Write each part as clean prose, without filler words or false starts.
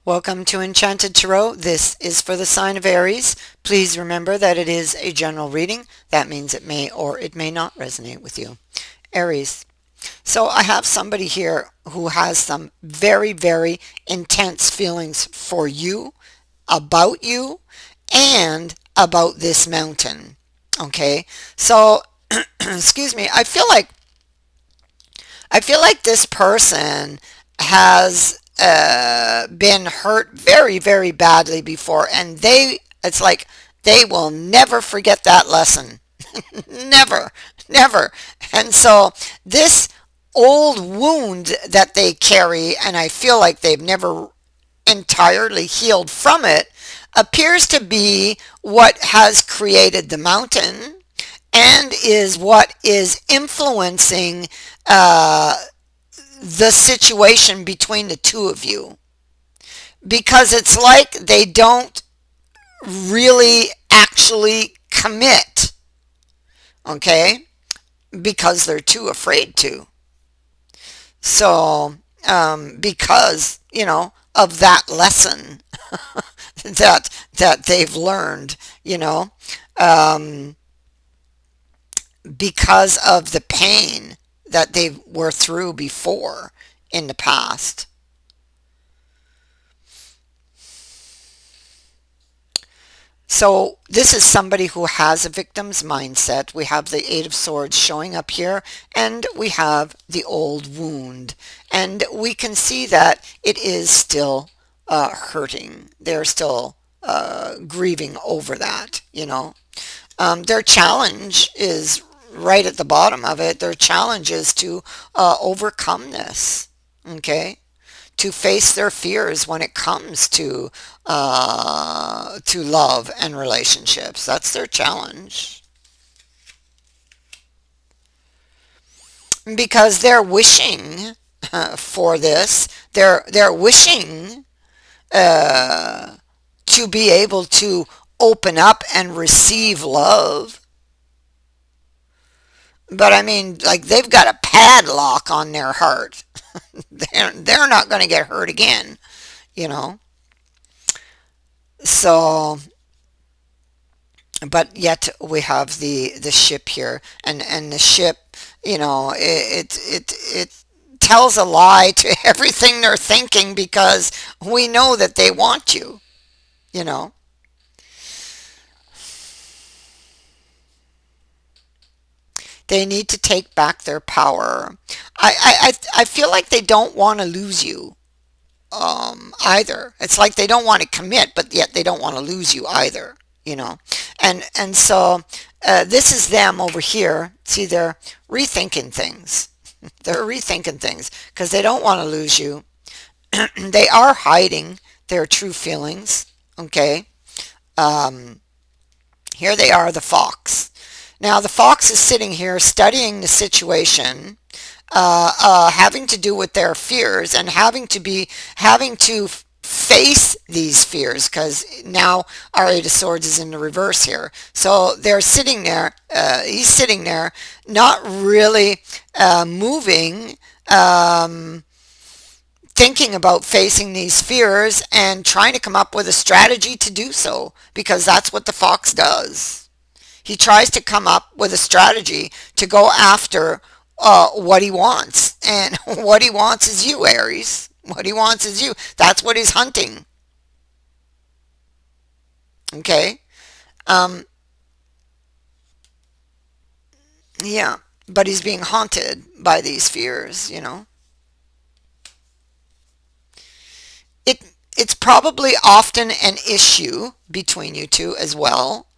Welcome to Enchanted Tarot. This is for the sign of Aries. Please remember that it is a general reading. That means it may or it may not resonate with you. Aries. So I have somebody here who has some very, very intense feelings for you, and about this mountain. Okay? So, excuse me, I feel like this person has been hurt very, very badly before, and it's like they will never forget that lesson. Never, never. And so this old wound that they carry, and I feel like they've never entirely healed from it, appears to be what has created the mountain and is what is influencing uh, the situation between the two of you, because it's like they don't really actually commit, okay, because they're too afraid to. So because of that lesson that they've learned, um, because of the pain that they were through before in the past. So this is somebody who has a victim's mindset. We have the Eight of Swords showing up here, and we have the old wound. And we can see that it is still hurting. They're still grieving over that. Their challenge is right at the bottom of it. Their challenge is to overcome this, okay? To face their fears when it comes to love and relationships. That's their challenge. Because they're wishing for this. They're wishing to be able to open up and receive love. But I mean, like, they've got a padlock on their heart. They're not going to get hurt again, you know. So, but yet we have the ship here, and the ship, it tells a lie to everything they're thinking, because we know that they want you, you know. They need to take back their power. I feel like they don't want to lose you either. It's like they don't want to commit, but yet they don't want to lose you either. And so this is them over here. See, they're rethinking things. They're rethinking things because they don't want to lose you. They are hiding their true feelings. Okay. Um, Here they are, the fox. Now the fox is sitting here studying the situation, having to do with their fears, and having to face these fears, because now our Eight of Swords is in the reverse here. So they're sitting there. He's sitting there, not really moving. Thinking about facing these fears and trying to come up with a strategy to do so, because that's what the fox does. He tries to come up with a strategy to go after what he wants. And what he wants is you, Aries. What he wants is you. That's what he's hunting. Okay? Um, yeah. But he's being haunted by these fears. It, it's probably often an issue between you two as well.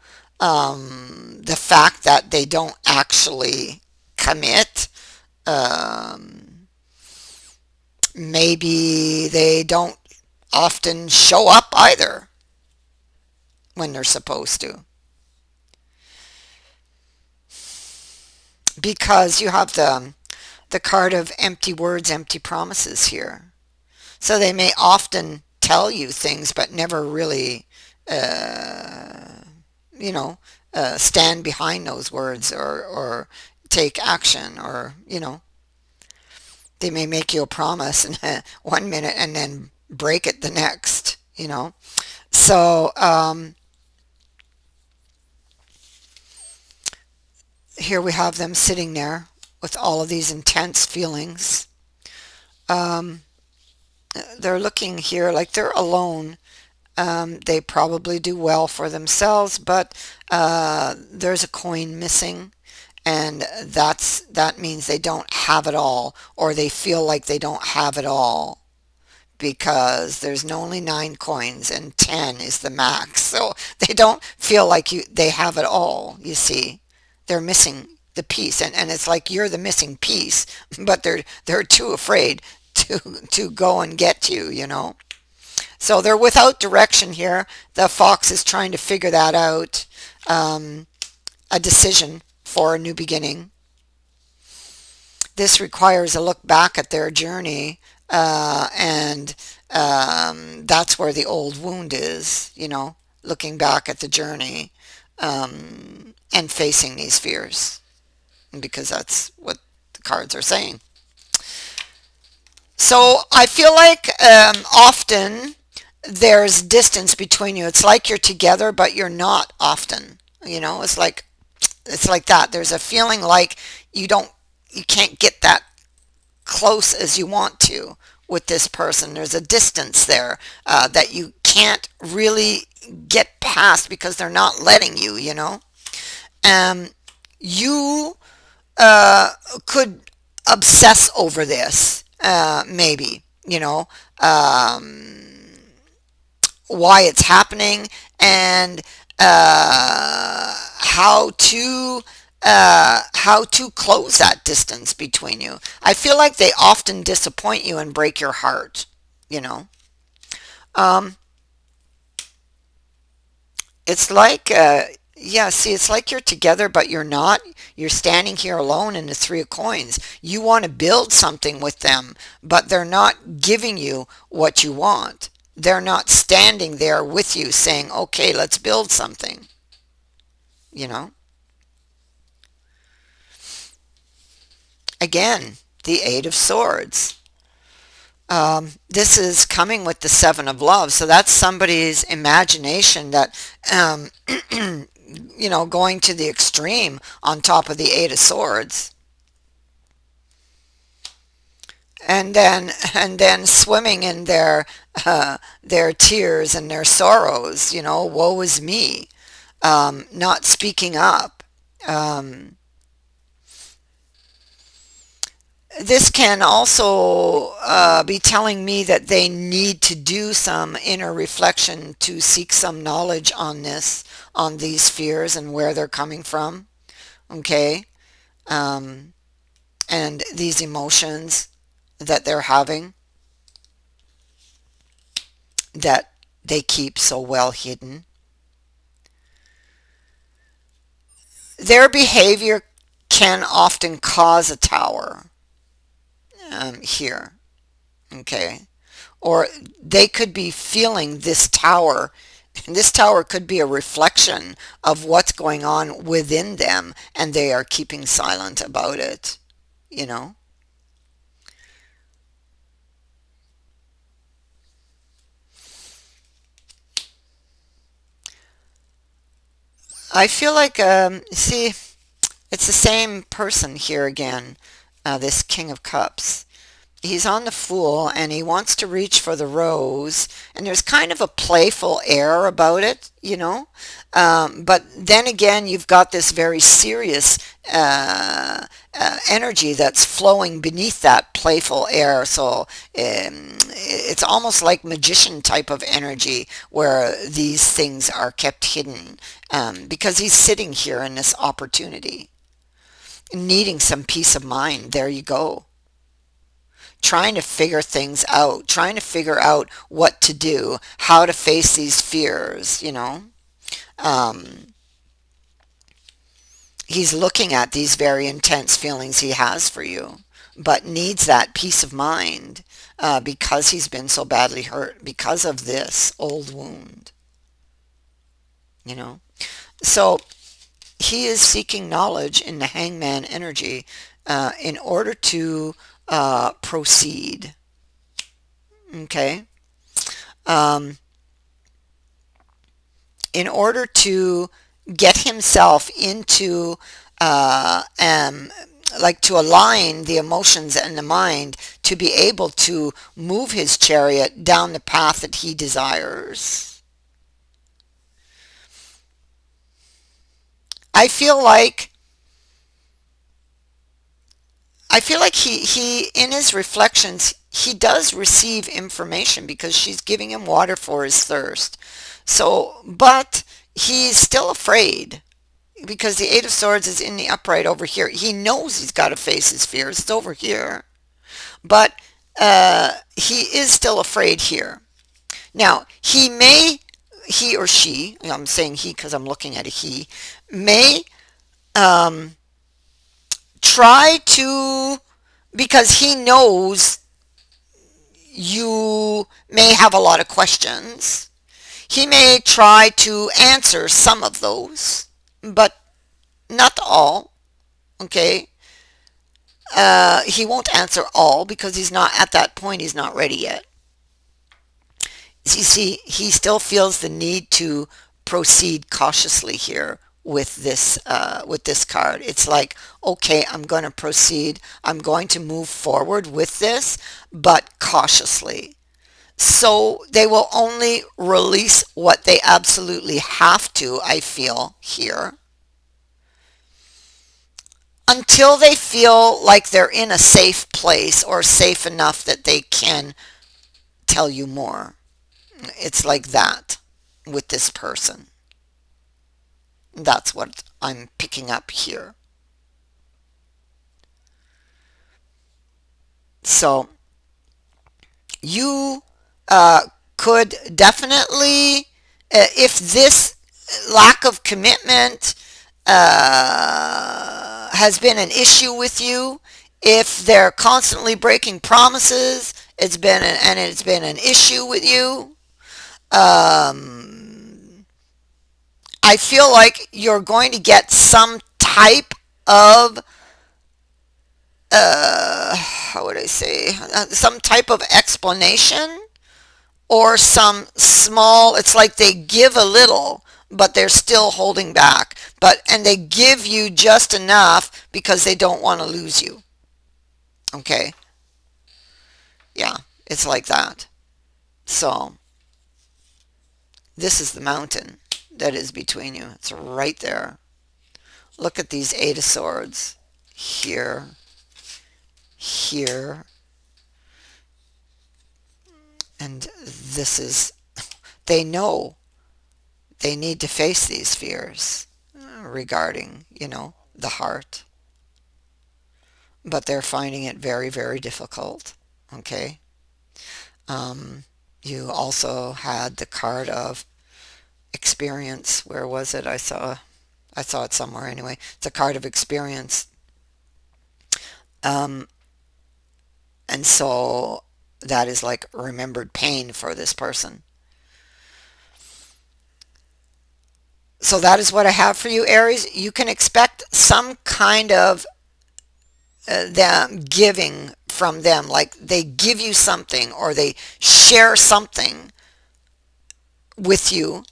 The fact that they don't actually commit. Um, Maybe they don't often show up either when they're supposed to. Because you have the card of empty words, empty promises here. So they may often tell you things but never really uh, stand behind those words, or take action, or they may make you a promise in one minute and then break it the next. you know. So here we have them sitting there with all of these intense feelings. Um, they're looking here like they're alone. They probably do well for themselves, but there's a coin missing, and that means they don't have it all, or they feel like they don't have it all because there's only 9 coins and 10 is the max. So they don't feel like they have it all, you see. They're missing the piece, and it's like you're the missing piece, but they're too afraid to go and get you, you know. So they're without direction here. The fox is trying to figure that out. A decision for a new beginning. This requires a look back at their journey, and that's where the old wound is, you know, looking back at the journey, and facing these fears, because that's what the cards are saying. So I feel like often there's distance between you. It's like you're together, but you're not often. You know, it's like that. There's a feeling like you can't get that close as you want to with this person. There's a distance there that you can't really get past because they're not letting you, you know. Um, you uh, could obsess over this, maybe, you know, why it's happening, and how to close that distance between you. I feel like they often disappoint you and break your heart, you know. Um, it's like yeah, see, it's like you're together, but you're not. You're standing here alone in the 3 of coins. You want to build something with them, but they're not giving you what you want. They're not standing there with you saying, okay, let's build something, you know. Again, the 8 of Swords. This is coming with the 7 of Love. So that's somebody's imagination that, you know, going to the extreme on top of the 8 of Swords. And then swimming in their tears and their sorrows, you know, woe is me, not speaking up. Um, this can also be telling me that they need to do some inner reflection to seek some knowledge on on these fears and where they're coming from. Okay. Um, and these emotions that they're having that they keep so well hidden. Their behavior can often cause a tower, here. Okay. Or they could be feeling this tower. And this tower could be a reflection of what's going on within them, and they are keeping silent about it, you know. I feel like, see, it's the same person here again, this King of Cups. He's on the Fool, and he wants to reach for the rose, and there's kind of a playful air about it, you know. But then again, you've got this very serious energy that's flowing beneath that playful air. So it's almost like magician type of energy where these things are kept hidden, because he's sitting here in this opportunity, needing some peace of mind. There you go, trying to figure things out, trying to figure out what to do, how to face these fears, you know. Um, he's looking at these very intense feelings he has for you, but needs that peace of mind, because he's been so badly hurt because of this old wound, you know. So he is seeking knowledge in the hangman energy, in order to proceed. Okay. Um, in order to get himself into like to align the emotions and the mind to be able to move his chariot down the path that he desires. I feel like he in his reflections he does receive information because she's giving him water for his thirst. So, but he's still afraid because the Eight of Swords is in the upright over here. He knows he's got to face his fears. It's over here. But he is still afraid here. Now, he or she, I'm saying he because I'm looking at a he, may um, try to, because he knows you may have a lot of questions, he may try to answer some of those, but not all, okay? He won't answer all because he's not at that point, he's not ready yet. You see, he still feels the need to proceed cautiously here with this card. It's like, okay, I'm going to proceed. I'm going to move forward with this, but cautiously. So they will only release what they absolutely have to, I feel, here, until they feel like they're in a safe place or safe enough that they can tell you more. It's like that with this person. That's what I'm picking up here. So you could definitely, if this lack of commitment has been an issue with you, if they're constantly breaking promises, it's been an issue with you. I feel like you're going to get some type of how would I say, some type of explanation or some small, it's like they give a little, but they're still holding back. And they give you just enough because they don't want to lose you. Okay? Yeah, it's like that. So, this is the mountain that is between you. It's right there. Look at these Eight of Swords. Here. Here. And this is, they know they need to face these fears regarding, the heart. But they're finding it very, very difficult. Okay? You also had the card of experience. Where was it? I saw it somewhere anyway. It's a card of experience. And so that is like remembered pain for this person. So that is what I have for you, Aries. You can expect some kind of them giving from them, like they give you something or they share something with you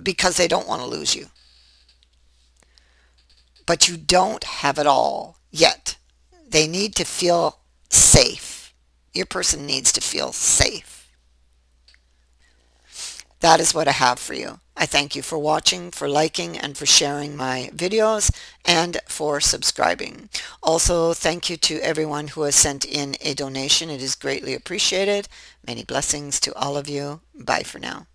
because they don't want to lose you. But you don't have it all yet. They need to feel safe. Your person needs to feel safe. That is what I have for you. I thank you for watching, for liking, and for sharing my videos, and for subscribing. Also, thank you to everyone who has sent in a donation. It is greatly appreciated. Many blessings to all of you. Bye for now.